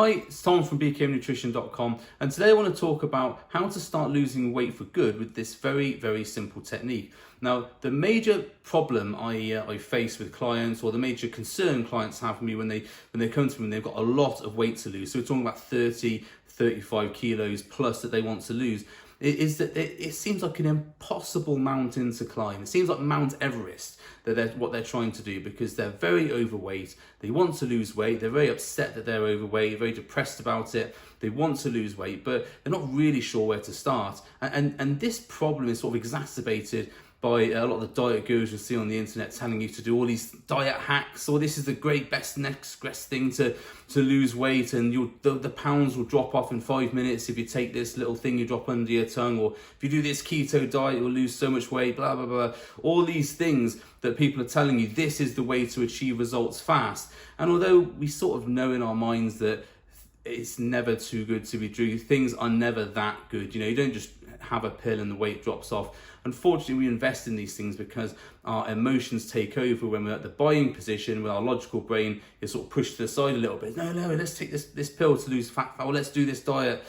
Hi, it's Tom from bknutrition.com, and today I want to talk about how to start losing weight for good with this very simple technique. Now, the major problem I face with clients, or the major concern clients have with me when they come to me and they've got a lot of weight to lose, so we're talking about 30, 35 kilos plus that they want to lose, is that it seems like an impossible mountain to climb. It seems like Mount Everest, what they're trying to do, because they're very overweight. They want to lose weight. They're very upset that they're overweight, very depressed about it. They want to lose weight, but they're not really sure where to start. And this problem is sort of exacerbated by a lot of the diet gurus you see on the internet telling you to do all these diet hacks, or this is the next best thing to lose weight, and the pounds will drop off in 5 minutes if you take this little thing you drop under your tongue, or if you do this keto diet you'll lose so much weight, blah blah blah. All these things that people are telling you, this is the way to achieve results fast. And although we sort of know in our minds that it's never too good to be true, things are never that good. You don't just have a pill and the weight drops off. Unfortunately, we invest in these things because our emotions take over when we're at the buying position, where our logical brain is sort of pushed to the side a little bit. No, let's take this pill to lose fat, or let's do this diet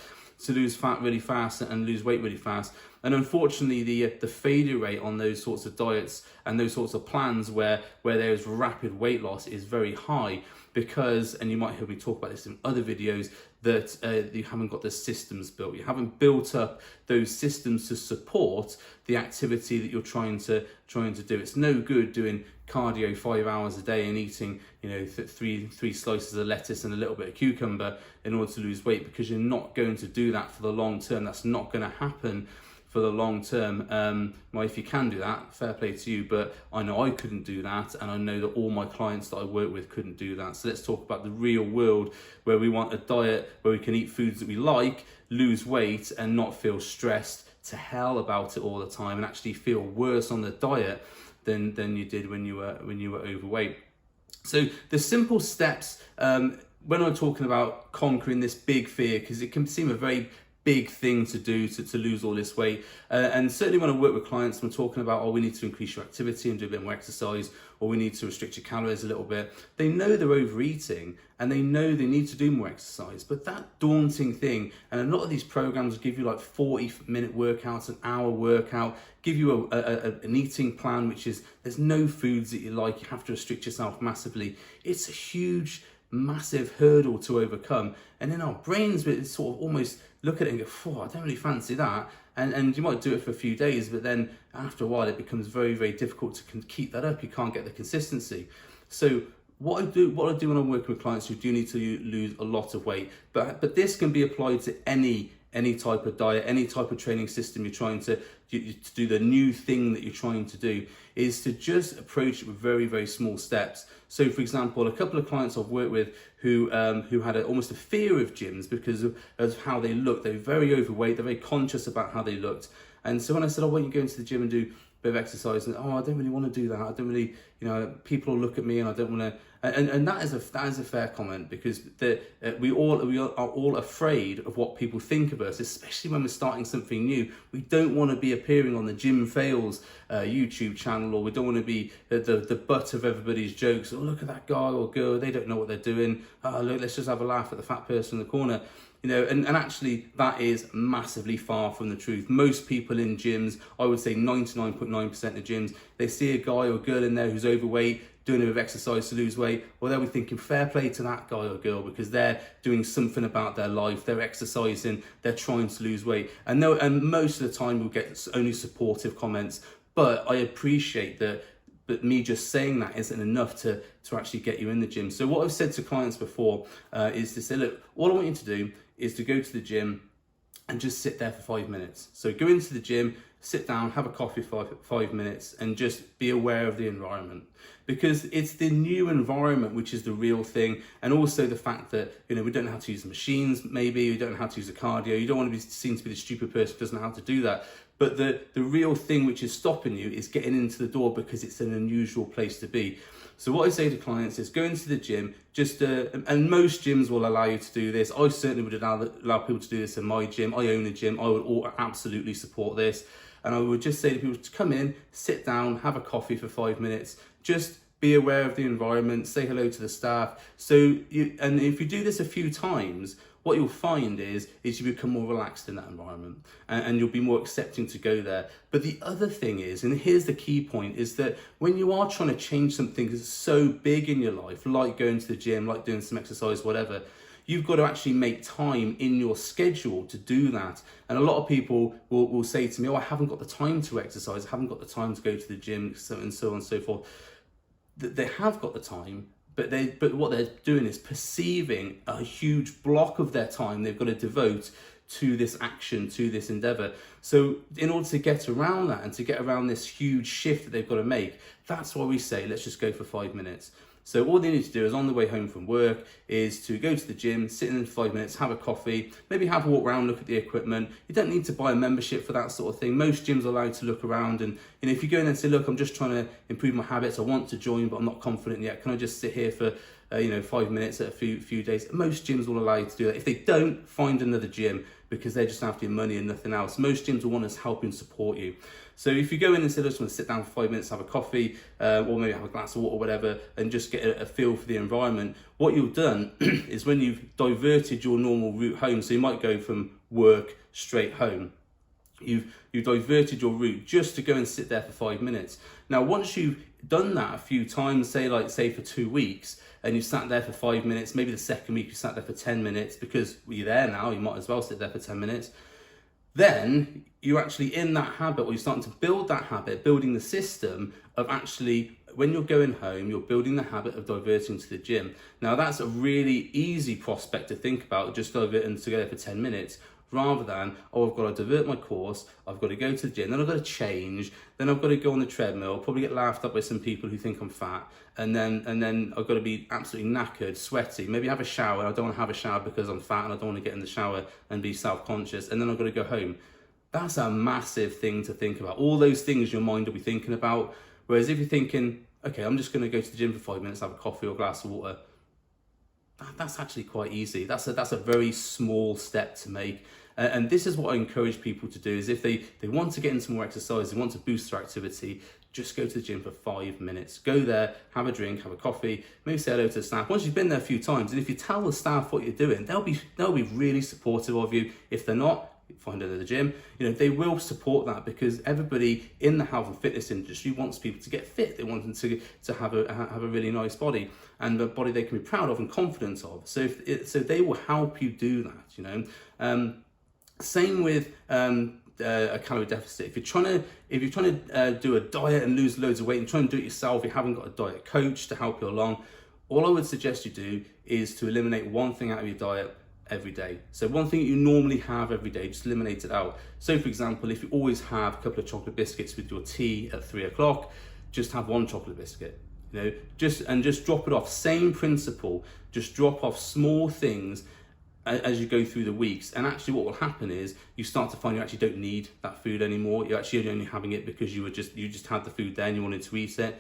to lose fat really fast and lose weight really fast. And unfortunately, the failure rate on those sorts of diets and those sorts of plans where there's rapid weight loss is very high, because, and you might hear me talk about this in other videos, that you haven't got the systems built. You haven't built up those systems to support the activity that you're trying to do. It's no good doing cardio 5 hours a day and eating, three slices of lettuce and a little bit of cucumber in order to lose weight, because you're not going to do that for the long term. That's not going to happen for the long term. Well, if you can do that, fair play to you, but I know I couldn't do that, and I know that all my clients that I work with couldn't do that. So let's talk about the real world, where we want a diet where we can eat foods that we like, lose weight, and not feel stressed to hell about it all the time, and actually feel worse on the diet than you did when you were overweight. So the simple steps, when I'm talking about conquering this big fear, because it can seem a very big thing to do to lose all this weight, and certainly when I work with clients, I'm talking about, we need to increase your activity and do a bit more exercise, or we need to restrict your calories a little bit. They know they're overeating and they know they need to do more exercise, but that daunting thing, and a lot of these programs give you like 40-minute workouts, an hour workout, give you an eating plan, which is there's no foods that you like, you have to restrict yourself massively. It's a huge, massive hurdle to overcome, and in our brains we sort of almost look at it and go, I don't really fancy that, and you might do it for a few days, but then after a while it becomes very difficult to keep that up. You can't get the consistency. So what I do when I'm working with clients who do need to lose a lot of weight, but this can be applied to any type of diet, any type of training system you're trying to do, the new thing that you're trying to do, is to just approach it with very small steps. So for example, a couple of clients I've worked with who had almost a fear of gyms because of how they look. They're very overweight, they're very conscious about how they looked. And so when I said, why don't you go into the gym and do a bit of exercise, and I don't really want to do that, I don't really, people will look at me and I don't want to, and that is a fair comment, because we are all afraid of what people think of us, especially when we're starting something new. We don't want to be appearing on the Gym Fails YouTube channel, or we don't want to be the butt of everybody's jokes. Look at that guy or girl, they don't know what they're doing. Look, let's just have a laugh at the fat person in the corner. And actually that is massively far from the truth. Most people in gyms, I would say 99.9% of gyms, they see a guy or girl in there who's overweight, doing a bit of exercise to lose weight, well, they'll be thinking fair play to that guy or girl, because they're doing something about their life, they're exercising, they're trying to lose weight. And most of the time we'll get only supportive comments, but I appreciate that. But me just saying that isn't enough to actually get you in the gym. So what I've said to clients before is to say, look, all I want you to do is to go to the gym and just sit there for 5 minutes. So go into the gym, sit down, have a coffee for 5 minutes, and just be aware of the environment. Because it's the new environment which is the real thing, and also the fact that we don't know how to use the machines, maybe we don't know how to use the cardio. You don't want to be seen to be the stupid person who doesn't know how to do that. But the real thing which is stopping you is getting into the door, because it's an unusual place to be. So what I say to clients is go into the gym, and most gyms will allow you to do this. I certainly would allow people to do this in my gym. I own a gym. I would absolutely support this. And I would just say to people to come in, sit down, have a coffee for 5 minutes, just be aware of the environment, say hello to the staff. And if you do this a few times, what you'll find is you become more relaxed in that environment, and you'll be more accepting to go there. But the other thing is, and here's the key point, is that when you are trying to change something that's so big in your life, like going to the gym, like doing some exercise, whatever, you've got to actually make time in your schedule to do that. And a lot of people will say to me, oh, I haven't got the time to exercise, I haven't got the time to go to the gym, and so on and so forth. They have got the time, but what they're doing is perceiving a huge block of their time they've got to devote to this action, to this endeavor. So in order to get around that and to get around this huge shift that they've got to make, that's why we say, let's just go for 5 minutes. So all they need to do is on the way home from work is to go to the gym, sit in 5 minutes, have a coffee, maybe have a walk around, look at the equipment. You don't need to buy a membership for that sort of thing. Most gyms are allowed to look around, and if you go in and say, look, I'm just trying to improve my habits, I want to join, but I'm not confident yet. Can I just sit here for 5 minutes at a few days? Most gyms will allow you to do that. If they don't, find another gym, because they're just after your money and nothing else. Most gyms will want to help and support you. So if you go in and say, I just want to sit down for 5 minutes, have a coffee, or maybe have a glass of water or whatever, and just get a feel for the environment, what you've done is when you've diverted your normal route home, so you might go from work straight home, you've diverted your route just to go and sit there for 5 minutes. Now, once you've done that a few times, say for 2 weeks, and you sat there for 5 minutes, maybe the second week you sat there for 10 minutes, because you're there now, you might as well sit there for 10 minutes. Then you're actually in that habit, or you're starting to build that habit, building the system of actually, when you're going home, you're building the habit of diverting to the gym. Now that's a really easy prospect to think about, just divert and to go there for 10 minutes, rather than, oh, I've got to divert my course, I've got to go to the gym, then I've got to change, then I've got to go on the treadmill, probably get laughed at by some people who think I'm fat, and then I've got to be absolutely knackered, sweaty, maybe have a shower. I don't want to have a shower because I'm fat and I don't want to get in the shower and be self-conscious, and then I've got to go home. That's a massive thing to think about. All those things your mind will be thinking about. Whereas if you're thinking, okay, I'm just going to go to the gym for 5 minutes, have a coffee or a glass of water, that's actually quite easy. That's a very small step to make. And this is what I encourage people to do, is if they want to get into more exercise, they want to boost their activity, just go to the gym for 5 minutes. Go there, have a drink, have a coffee, maybe say hello to the staff. Once you've been there a few times, and if you tell the staff what you're doing, they'll be really supportive of you. If they're not, find another gym. They will support that, because everybody in the health and fitness industry wants people to get fit. They want them to have a really nice body, and a body they can be proud of and confident of. So they will help you do that. Same with a calorie deficit. If you're trying to do a diet and lose loads of weight and trying to do it yourself, you haven't got a diet coach to help you along, all I would suggest you do is to eliminate one thing out of your diet every day. So one thing you normally have every day, just eliminate it out. So for example, if you always have a couple of chocolate biscuits with your tea at 3 o'clock, just have one chocolate biscuit. Just drop it off. Same principle. Just drop off small things as you go through the weeks, and actually what will happen is you start to find you actually don't need that food anymore. You're actually only having it because you just had the food there and you wanted to eat it.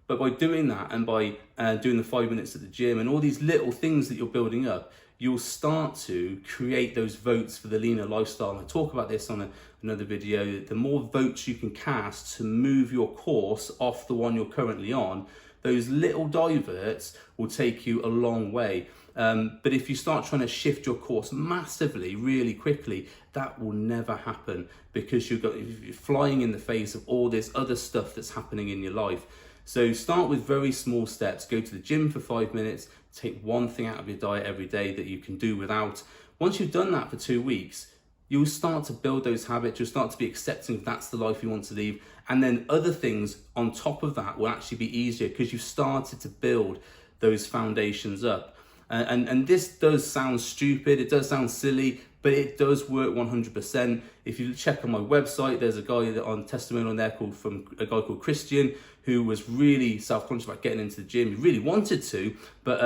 But by doing that, and by doing the 5 minutes at the gym and all these little things that you're building up, you'll start to create those votes for the leaner lifestyle. And I talk about this on another video. The more votes you can cast to move your course off the one you're currently on, those little diverts will take you a long way. But if you start trying to shift your course massively, really quickly, that will never happen, because you're flying in the face of all this other stuff that's happening in your life. So start with very small steps. Go to the gym for 5 minutes, take one thing out of your diet every day that you can do without. Once you've done that for 2 weeks, you'll start to build those habits. You'll start to be accepting if that's the life you want to lead. And then other things on top of that will actually be easier, because you've started to build those foundations up. And this does sound stupid, it does sound silly, but it does work 100%. If you check on my website, there's a guy on testimonial on there a guy called Christian, who was really self-conscious about getting into the gym. He really wanted to, but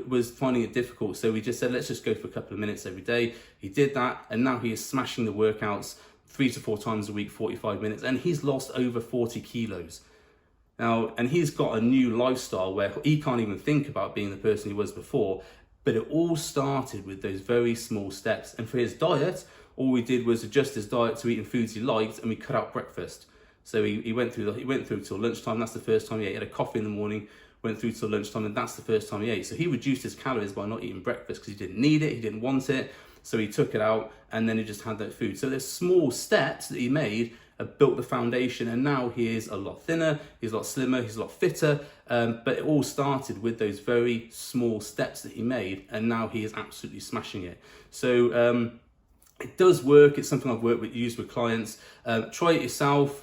was finding it difficult. So we just said, let's just go for a couple of minutes every day. He did that, and now he is smashing the workouts 3 to 4 times a week, 45 minutes, and he's lost over 40 kilos. Now, and he's got a new lifestyle where he can't even think about being the person he was before, but it all started with those very small steps. And for his diet, all we did was adjust his diet to eating foods he liked, and we cut out breakfast. So he went through till lunchtime. That's the first time he had a coffee in the morning went through till lunchtime, and that's the first time he ate. So he reduced his calories by not eating breakfast because he didn't need it, he didn't want it. So he took it out and then he just had that food. So there's small steps that he made built the foundation, and now he is a lot thinner, he's a lot slimmer, he's a lot fitter, but it all started with those very small steps that he made, and now he is absolutely smashing it. So it does work. It's something I've used with clients. Try it yourself.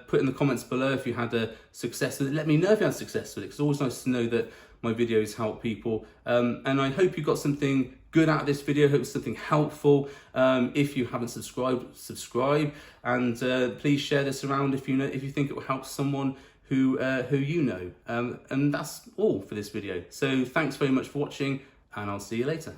Put in the comments below if you had a success with it. Let me know if you had success with it. It's always nice to know that my videos help people. And I hope you got something good out of this video. I hope it's something helpful. If you haven't subscribed, subscribe, and please share this around if you think it will help someone who you know. And that's all for this video. So thanks very much for watching, and I'll see you later.